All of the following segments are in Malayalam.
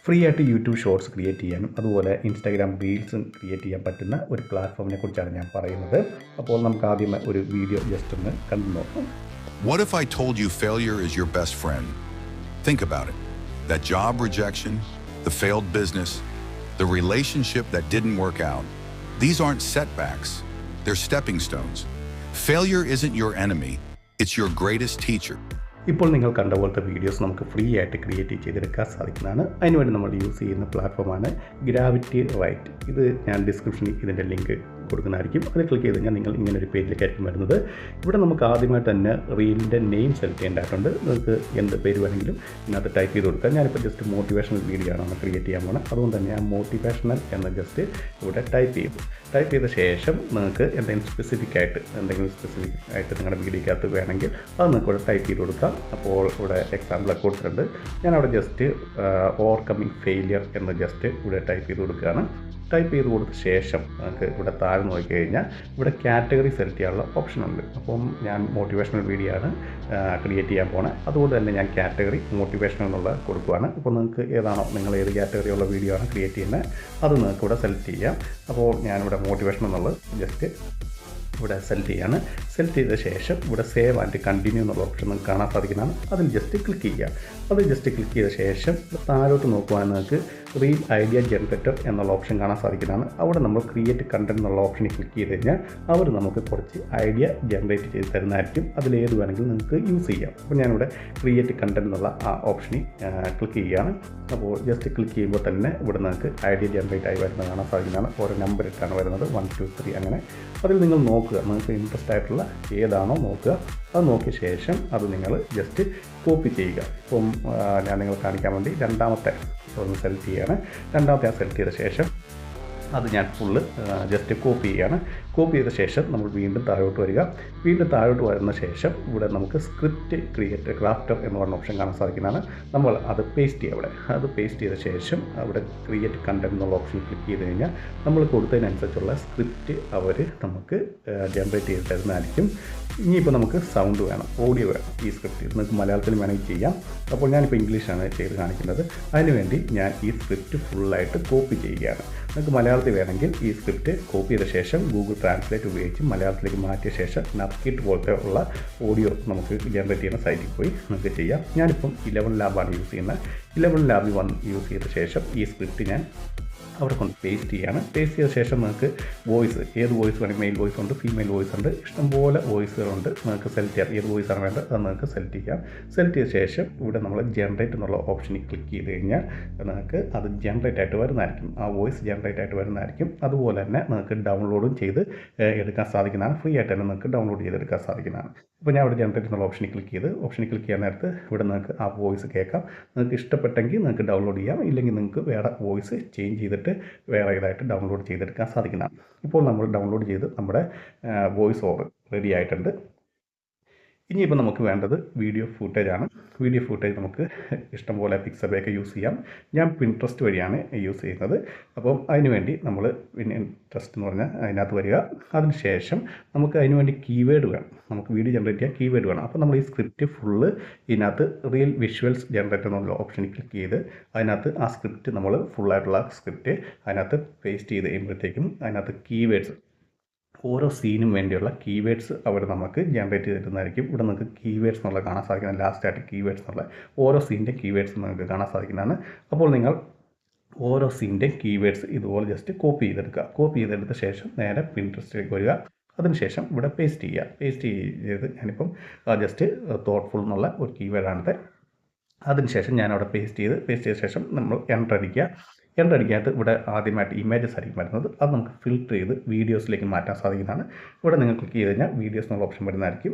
ഫ്രീ ആയിട്ട് യൂട്യൂബ് ഷോർട്സ് ക്രിയേറ്റ് ചെയ്യാനും അതുപോലെ ഇൻസ്റ്റാഗ്രാം റീൽസും ക്രിയേറ്റ് ചെയ്യാൻ പറ്റുന്ന ഒരു പ്ലാറ്റ്ഫോമിനെ കുറിച്ചാണ് ഞാൻ പറയുന്നത്. അപ്പോൾ നമുക്ക് ആദ്യം ഒരു വീഡിയോ ജസ്റ്റ് ഒന്ന് കണ്ടു നോക്കാം. What if I told you failure is your best friend? Think about it. That job rejection, the failed business, the relationship that didn't work out. These aren't setbacks. They're stepping stones. Failure isn't your enemy. It's your greatest teacher. ഇപ്പോൾ നിങ്ങൾ കണ്ട പോലത്തെ വീഡിയോസ് നമുക്ക് ഫ്രീ ആയിട്ട് ക്രിയേറ്റ് ചെയ്തെടുക്കാൻ സാധിക്കുന്നതാണ്. അതിനുവേണ്ടി നമ്മൾ യൂസ് ചെയ്യുന്ന പ്ലാറ്റ്ഫോമാണ് ഗ്രാവിറ്റി റൈറ്റ്. ഇത് ഞാൻ ഡിസ്ക്രിപ്ഷനിൽ ഇതിൻ്റെ ലിങ്ക് കൊടുക്കുന്നതായിരിക്കും. അത് ക്ലിക്ക് ചെയ്ത് കഴിഞ്ഞാൽ നിങ്ങൾ ഇങ്ങനെ ഒരു പേജിലേക്കായിരിക്കും വരുന്നത്. ഇവിടെ നമുക്ക് ആദ്യമായിട്ട് തന്നെ റീലിൻ്റെ നെയിം സെലക്ട് ചെയ്യേണ്ടതായിട്ടുണ്ട്. നിങ്ങൾക്ക് എന്ത് പേര് വേണമെങ്കിലും ഇതിനകത്ത് ടൈപ്പ് ചെയ്ത് കൊടുക്കാം. ഞാനിപ്പോൾ ജസ്റ്റ് മോട്ടിവേഷണൽ വീഡിയോ ആണ് നമ്മൾ ക്രിയേറ്റ് ചെയ്യാൻ പോകുന്നത്. അതുകൊണ്ട് തന്നെ ആ മോട്ടിവേഷണൽ എന്ന് ജസ്റ്റ് ഇവിടെ ടൈപ്പ് ചെയ്ത ശേഷം നിങ്ങൾക്ക് എന്തെങ്കിലും സ്പെസിഫിക് ആയിട്ട് നിങ്ങളുടെ വീഡിയോക്കകത്ത് വേണമെങ്കിൽ അത് നിങ്ങൾക്ക് ഇവിടെ ടൈപ്പ് ചെയ്ത് കൊടുക്കാം. അപ്പോൾ ഇവിടെ എക്സാമ്പിളൊക്കെ കൊടുത്തിട്ടുണ്ട്. ഞാനവിടെ ജസ്റ്റ് ഓവർകമ്മിങ് ഫെയിലിയർ എന്ന് ജസ്റ്റ് ഇവിടെ ടൈപ്പ് ചെയ്ത് കൊടുക്കുകയാണ്. ടൈപ്പ് ചെയ്ത് കൊടുത്ത ശേഷം നമുക്ക് ഇവിടെ താഴെ നോക്കിക്കഴിഞ്ഞാൽ ഇവിടെ കാറ്റഗറി സെലക്ട് ചെയ്യാനുള്ള ഓപ്ഷൻ ഉണ്ട്. അപ്പം ഞാൻ മോട്ടിവേഷണൽ വീഡിയോ ആണ് ക്രിയേറ്റ് ചെയ്യാൻ പോകുന്നത്. അതുകൊണ്ട് തന്നെ ഞാൻ കാറ്റഗറി മോട്ടിവേഷണൽ എന്നുള്ള കൊടുക്കുകയാണ്. അപ്പോൾ നിങ്ങൾക്ക് ഏതാണോ നിങ്ങൾ ഏത് കാറ്റഗറിയുള്ള വീഡിയോ ആണ് ക്രിയേറ്റ് ചെയ്യുന്നത് അത് നിങ്ങൾക്ക് ഇവിടെ സെലക്ട് ചെയ്യാം. അപ്പോൾ ഞാനിവിടെ മോട്ടിവേഷൻ എന്നുള്ളത് ജസ്റ്റ് ഇവിടെ സെലക്ട് ചെയ്ത ശേഷം ഇവിടെ സേവ് ആൻഡ് കണ്ടിന്യൂ എന്നുള്ള ഓപ്ഷൻ നിങ്ങൾക്ക് കാണാൻ സാധിക്കുന്നതാണ്. അതിൽ ജസ്റ്റ് ക്ലിക്ക് ചെയ്യുക. ക്ലിക്ക് ചെയ്ത ശേഷം താഴോട്ട് നോക്കുവാണെങ്കിൽ നിങ്ങൾക്ക് റീൽ ഐഡിയ ജനറേറ്റർ എന്നുള്ള ഓപ്ഷൻ കാണാൻ സാധിക്കുന്നതാണ്. അവിടെ നമ്മൾ ക്രിയേറ്റ് കണ്ടന്റ് എന്നുള്ള ഓപ്ഷനിൽ ക്ലിക്ക് ചെയ്ത് കഴിഞ്ഞാൽ അവർ നമുക്ക് കുറച്ച് ഐഡിയ ജനറേറ്റ് ചെയ്ത് തരുന്നതായിരിക്കും. അതിലേത് വേണമെങ്കിലും നിങ്ങൾക്ക് യൂസ് ചെയ്യാം. അപ്പോൾ ഞാനിവിടെ ക്രിയേറ്റ് കണ്ടന്റ് എന്നുള്ള ആ ഓപ്ഷനിൽ ക്ലിക്ക് ചെയ്യുകയാണ്. അപ്പോൾ ജസ്റ്റ് ക്ലിക്ക് ചെയ്യുമ്പോൾ തന്നെ ഇവിടെ നിങ്ങൾക്ക് ഐഡിയ ജനറേറ്റ് ആയി വരുന്നത് കാണാൻ സാധിക്കുന്നതാണ്. ഓരോ നമ്പർ ഇട്ടാണ് വരുന്നത്, 1 2 3 അങ്ങനെ. അതിൽ നിങ്ങൾ നോക്കുക, നിങ്ങൾക്ക് ഇൻട്രസ്റ്റ് ആയിട്ടുള്ള ഏതാണോ നോക്കുക. അത് നോക്കിയ ശേഷം അത് നിങ്ങൾ ജസ്റ്റ് കോപ്പി ചെയ്യുക. ഇപ്പം ഞാൻ നിങ്ങൾ കാണിക്കാൻ വേണ്ടി രണ്ടാമത്തെ ഒന്ന് സെലക്ട് ചെയ്യുകയാണ്. രണ്ടാമത്തെ ഞാൻ സെലക്ട് ചെയ്ത ശേഷം അത് ഞാൻ ഫുള്ള് ജസ്റ്റ് കോപ്പി ചെയ്യുകയാണ്. കോപ്പി ചെയ്ത ശേഷം നമ്മൾ വീണ്ടും താഴോട്ട് വരിക. വരുന്ന ശേഷം ഇവിടെ നമുക്ക് സ്ക്രിപ്റ്റ് ക്രിയേറ്റ് ക്രാഫ്റ്റർ എന്ന് പറഞ്ഞ ഓപ്ഷൻ കാണാൻ സാധിക്കുന്നതാണ്. നമ്മൾ അത് പേസ്റ്റ് ചെയ്യുക. അത് പേസ്റ്റ് ചെയ്ത ശേഷം അവിടെ ക്രിയേറ്റ് കണ്ടന്റ് എന്നുള്ള ഓപ്ഷൻ ക്ലിക്ക് ചെയ്ത് കഴിഞ്ഞാൽ നമ്മൾ കൊടുത്തതിനനുസരിച്ചുള്ള സ്ക്രിപ്റ്റ് അവർ നമുക്ക് ജനറേറ്റ് ചെയ്ത് തരുന്നതായിരിക്കും. ഇനിയിപ്പോൾ നമുക്ക് സൗണ്ട് വേണം, ഓഡിയോ വേണം. ഈ സ്ക്രിപ്റ്റ് നിങ്ങൾക്ക് മലയാളത്തിൽ വേണമെങ്കിൽ ചെയ്യാം. അപ്പോൾ ഞാനിപ്പോൾ ഇംഗ്ലീഷാണ് ചെയ്ത് കാണിക്കുന്നത്. അതിനുവേണ്ടി ഞാൻ ഈ സ്ക്രിപ്റ്റ് ഫുള്ളായിട്ട് കോപ്പി ചെയ്യുകയാണ്. നിങ്ങൾക്ക് മലയാളത്തിൽ വേണമെങ്കിൽ ഈ സ്ക്രിപ്റ്റ് കോപ്പി ചെയ്ത ശേഷം ഗൂഗിൾ ട്രാൻസ്ലേറ്റ് ഉപയോഗിച്ച് മലയാളത്തിലേക്ക് മാറ്റിയ ശേഷം നപ്കിറ്റ് പോലത്തെ ഉള്ള ഓഡിയോ നമുക്ക് ജനറേറ്റ് ചെയ്യുന്ന സൈറ്റിൽ പോയി നമുക്ക് ചെയ്യാം. ഞാനിപ്പം 11 ലാബാണ് യൂസ് ചെയ്യുന്നത്. 11 ലാബിൽ യൂസ് ചെയ്ത ശേഷം ഈ സ്ക്രിപ്റ്റ് ഞാൻ അവിടെ കൊണ്ട് പേസ്റ്റ് ചെയ്ത ശേഷം നിങ്ങൾക്ക് വോയിസ്, ഏത് വോയിസ് വേണമെങ്കിൽ മെയിൽ വോയിസ് ഉണ്ട്, ഫീമെയിൽ വോയിസ് ഉണ്ട്, ഇഷ്ടംപോലെ വോയിസുകളുണ്ട്. നിങ്ങൾക്ക് സെലക്ട് ചെയ്യാം. ഏത് വോയിസാണ് വേണ്ടത് അത് നിങ്ങൾക്ക് സെലക്ട് ചെയ്യാം. സെലക്ട് ചെയ്ത ശേഷം ഇവിടെ നമ്മൾ ജനറേറ്റ് എന്നുള്ള ഓപ്ഷനിൽ ക്ലിക്ക് ചെയ്ത് കഴിഞ്ഞാൽ നിങ്ങൾക്ക് അത് ജനറേറ്റ് ആയിട്ട് വരുന്നതായിരിക്കും. ആ വോയിസ് ജനറേറ്റ് ആയിട്ട് വരുന്നതായിരിക്കും. അതുപോലെ തന്നെ നിങ്ങൾക്ക് ഡൗൺലോഡും ചെയ്ത് എടുക്കാൻ സാധിക്കുന്നതാണ്. ഫ്രീ ആയിട്ട് തന്നെ നിങ്ങൾക്ക് ഡൗൺലോഡ് ചെയ്തെടുക്കാൻ സാധിക്കുന്നതാണ്. അപ്പോൾ ഞാൻ ഇവിടെ ജനറേറ്റ് എന്നുള്ള ഓപ്ഷനിൽ ക്ലിക്ക് ചെയ്യാൻ നേരത്ത് ഇവിടെ നിങ്ങൾക്ക് ആ വോയിസ് കേൾക്കാം. നിങ്ങൾക്ക് ഇഷ്ടപ്പെട്ടെങ്കിൽ നിങ്ങൾക്ക് ഡൗൺലോഡ് ചെയ്യാം. ഇല്ലെങ്കിൽ നിങ്ങൾക്ക് വേറെ വോയിസ് ചേഞ്ച് ചെയ്തിട്ട് വേറെ ഇതായിട്ട് ഡൗൺലോഡ് ചെയ്തെടുക്കാൻ സാധിക്കുന്നതാണ്. ഇപ്പോൾ നമ്മൾ ഡൗൺലോഡ് ചെയ്ത് നമ്മുടെ വോയിസ് ഓവർ റെഡി ആയിട്ടുണ്ട്. ഇനിയിപ്പോൾ നമുക്ക് വേണ്ടത് വീഡിയോ ഫൂട്ടേജാണ്. വീഡിയോ ഫൂട്ടേജ് നമുക്ക് ഇഷ്ടംപോലെ പിക്സബയൊക്കെ യൂസ് ചെയ്യാം. ഞാൻ പിൻട്രസ്റ്റ് വഴിയാണ് യൂസ് ചെയ്യുന്നത്. അപ്പം അതിനുവേണ്ടി നമ്മൾ പിൻട്രസ്റ്റ് എന്ന് പറഞ്ഞാൽ അതിനകത്ത് വരിക. അതിനുശേഷം നമുക്ക് അതിനുവേണ്ടി കീവേഡ് വേണം. നമുക്ക് വീഡിയോ ജനറേറ്റ് ചെയ്യാൻ കീവേഡ് വേണം. അപ്പോൾ നമ്മൾ ഈ സ്ക്രിപ്റ്റ് ഫുള്ള് ഇതിനകത്ത് റിയൽ വിഷ്വൽസ് ജനറേറ്റർ എന്നുള്ള ഓപ്ഷനിൽ ക്ലിക്ക് ചെയ്ത് അതിനകത്ത് ആ സ്ക്രിപ്റ്റ് നമ്മൾ ഫുള്ളായിട്ടുള്ള സ്ക്രിപ്റ്റ് അതിനകത്ത് പേസ്റ്റ് ചെയ്ത് കഴിയുമ്പോഴത്തേക്കും അതിനകത്ത് കീവേഡ്സ്, ഓരോ സീനും വേണ്ടിയുള്ള കീവേഡ്സ് അവർ നമുക്ക് ജനറേറ്റ് ചെയ്ത് തരുന്നതായിരിക്കും. ഇവിടെ നിങ്ങൾക്ക് കീവേഡ്സ് എന്നുള്ള കാണാൻ സാധിക്കുന്നത്, ലാസ്റ്റായിട്ട് കീവേഡ്സ് എന്നുള്ള ഓരോ സീൻ്റെ കീവേഡ്സ് നിങ്ങൾക്ക് കാണാൻ സാധിക്കുന്നതാണ്. അപ്പോൾ നിങ്ങൾ ഓരോ സീൻ്റെ കീവേഡ്സ് ഇതുപോലെ ജസ്റ്റ് കോപ്പി ചെയ്തെടുത്ത ശേഷം നേരെ പിൻട്രസ്റ്റിലേക്ക് വരിക. അതിനുശേഷം ഇവിടെ പേസ്റ്റ് ചെയ്ത് ഞാനിപ്പം ജസ്റ്റ് തോട്ട്ഫുൾ എന്നുള്ള ഒരു കീവേഡാണിത്. അതിനുശേഷം ഞാനവിടെ പേസ്റ്റ് ചെയ്ത ശേഷം നമ്മൾ എൻ്റർ അടിക്കാനായിട്ട് ഇവിടെ ആദ്യമായിട്ട് ഇമേജസ് ആയിരിക്കും വരുന്നത്. അത് നമുക്ക് ഫിൽറ്റർ ചെയ്ത് വീഡിയോസിലേക്ക് മാറ്റാൻ സാധിക്കുന്നതാണ്. ഇവിടെ നിങ്ങൾ ക്ലിക്ക് ചെയ്ത് കഴിഞ്ഞാൽ വീഡിയോസ് എന്നുള്ള ഓപ്ഷൻ വരുന്നതായിരിക്കും.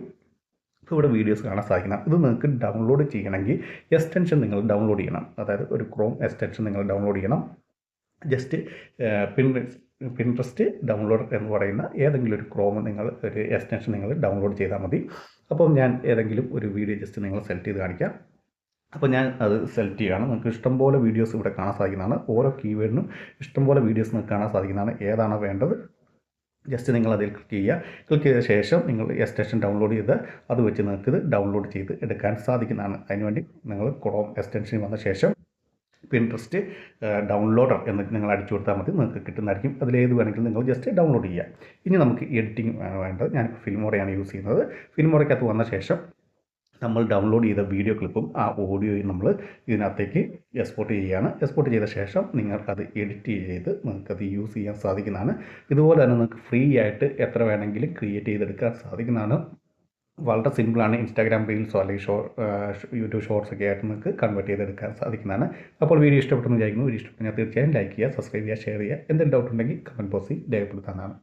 ഇപ്പോൾ ഇവിടെ വീഡിയോസ് കാണാൻ സാധിക്കുന്നതാണ്. ഇത് നിങ്ങൾക്ക് ഡൗൺലോഡ് ചെയ്യണമെങ്കിൽ എക്സ്റ്റൻഷൻ നിങ്ങൾ ഡൗൺലോഡ് ചെയ്യണം. അതായത് ഒരു ക്രോം എക്സ്റ്റൻഷൻ നിങ്ങൾ ഡൗൺലോഡ് ചെയ്യണം. ജസ്റ്റ് പിൻട്രസ്റ്റ് ഡൗൺലോഡ് എന്ന് പറയുന്ന ഏതെങ്കിലും ഒരു ക്രോം ഒരു എക്സ്റ്റൻഷൻ നിങ്ങൾ ഡൗൺലോഡ് ചെയ്താൽ മതി. അപ്പോൾ ഞാൻ ഏതെങ്കിലും ഒരു വീഡിയോ ജസ്റ്റ് നിങ്ങൾ സെലക്ട് ചെയ്ത് കാണിക്കാം. അപ്പോൾ ഞാൻ അത് സെലക്ട് ചെയ്യുകയാണ്. നിങ്ങൾക്ക് ഇഷ്ടംപോലെ വീഡിയോസ് ഇവിടെ കാണാൻ സാധിക്കുന്നതാണ്. ഓരോ കീവേഡിനും ഇഷ്ടംപോലെ വീഡിയോസ് നിങ്ങൾക്ക് കാണാൻ സാധിക്കുന്നതാണ്. ഏതാണോ വേണ്ടത് ജസ്റ്റ് നിങ്ങൾ അതിൽ ക്ലിക്ക് ചെയ്ത ശേഷം നിങ്ങൾ എക്സ്റ്റൻഷൻ ഡൗൺലോഡ് ചെയ്ത് അത് വെച്ച് നിങ്ങൾക്ക് ഇത് ഡൗൺലോഡ് ചെയ്ത് എടുക്കാൻ സാധിക്കുന്നതാണ്. അതിനുവേണ്ടി നിങ്ങൾ ക്രോം എക്സ്റ്റൻഷനിൽ വന്ന ശേഷം പിൻട്രസ്റ്റ് ഡൗൺലോഡർ എന്ന് നിങ്ങൾ അടിച്ചു കൊടുത്താൽ മതി, നിങ്ങൾക്ക് കിട്ടുന്നതായിരിക്കും. അതിലേത് വേണമെങ്കിലും നിങ്ങൾ ജസ്റ്റ് ഡൗൺലോഡ് ചെയ്യുക. ഇനി നമുക്ക് എഡിറ്റിംഗ് വേണ്ടത്, ഞാനിപ്പോൾ ഫിൽമോറയാണ് യൂസ് ചെയ്യുന്നത്. ഫിൽമോറയ്ക്കകത്ത് വന്ന ശേഷം നമ്മൾ ഡൗൺലോഡ് ചെയ്ത വീഡിയോ ക്ലിപ്പും ആ ഓഡിയോയും നമ്മൾ ഇതിനകത്തേക്ക് എക്സ്പോർട്ട് ചെയ്യുകയാണ്. എക്സ്പോർട്ട് ചെയ്ത ശേഷം നിങ്ങൾക്കത് എഡിറ്റ് ചെയ്ത് നിങ്ങൾക്കത് യൂസ് ചെയ്യാൻ സാധിക്കുന്നതാണ്. ഇതുപോലെ തന്നെ നിങ്ങൾക്ക് ഫ്രീ ആയിട്ട് എത്ര വേണമെങ്കിലും ക്രിയേറ്റ് ചെയ്തെടുക്കാൻ സാധിക്കുന്നതാണ്. വളരെ സിമ്പിളാണ്. ഇൻസ്റ്റാഗ്രാം റീൽസോ അല്ലെങ്കിൽ യൂട്യൂബ് ഷോർട്സ് ഒക്കെ ആയിട്ട് നിങ്ങൾക്ക് കൺവേർട്ട് ചെയ്തെടുക്കാൻ സാധിക്കുന്നതാണ്. അപ്പോൾ വീഡിയോ ഇഷ്ടപ്പെട്ടെന്ന് വിചാരിക്കുന്നു. വീഡിയോ ഇഷ്ടപ്പെട്ടെങ്കിൽ തീർച്ചയായും ലൈക്ക് ചെയ്യുക, സബ്സ്ക്രൈബ് ചെയ്യുക, ഷെയർ ചെയ്യുക. എന്തെങ്കിലും ഡൗട്ട് ഉണ്ടെങ്കിൽ കമൻറ്റ് ബോക്സിൽ രേഖപ്പെടുത്താനാണ്.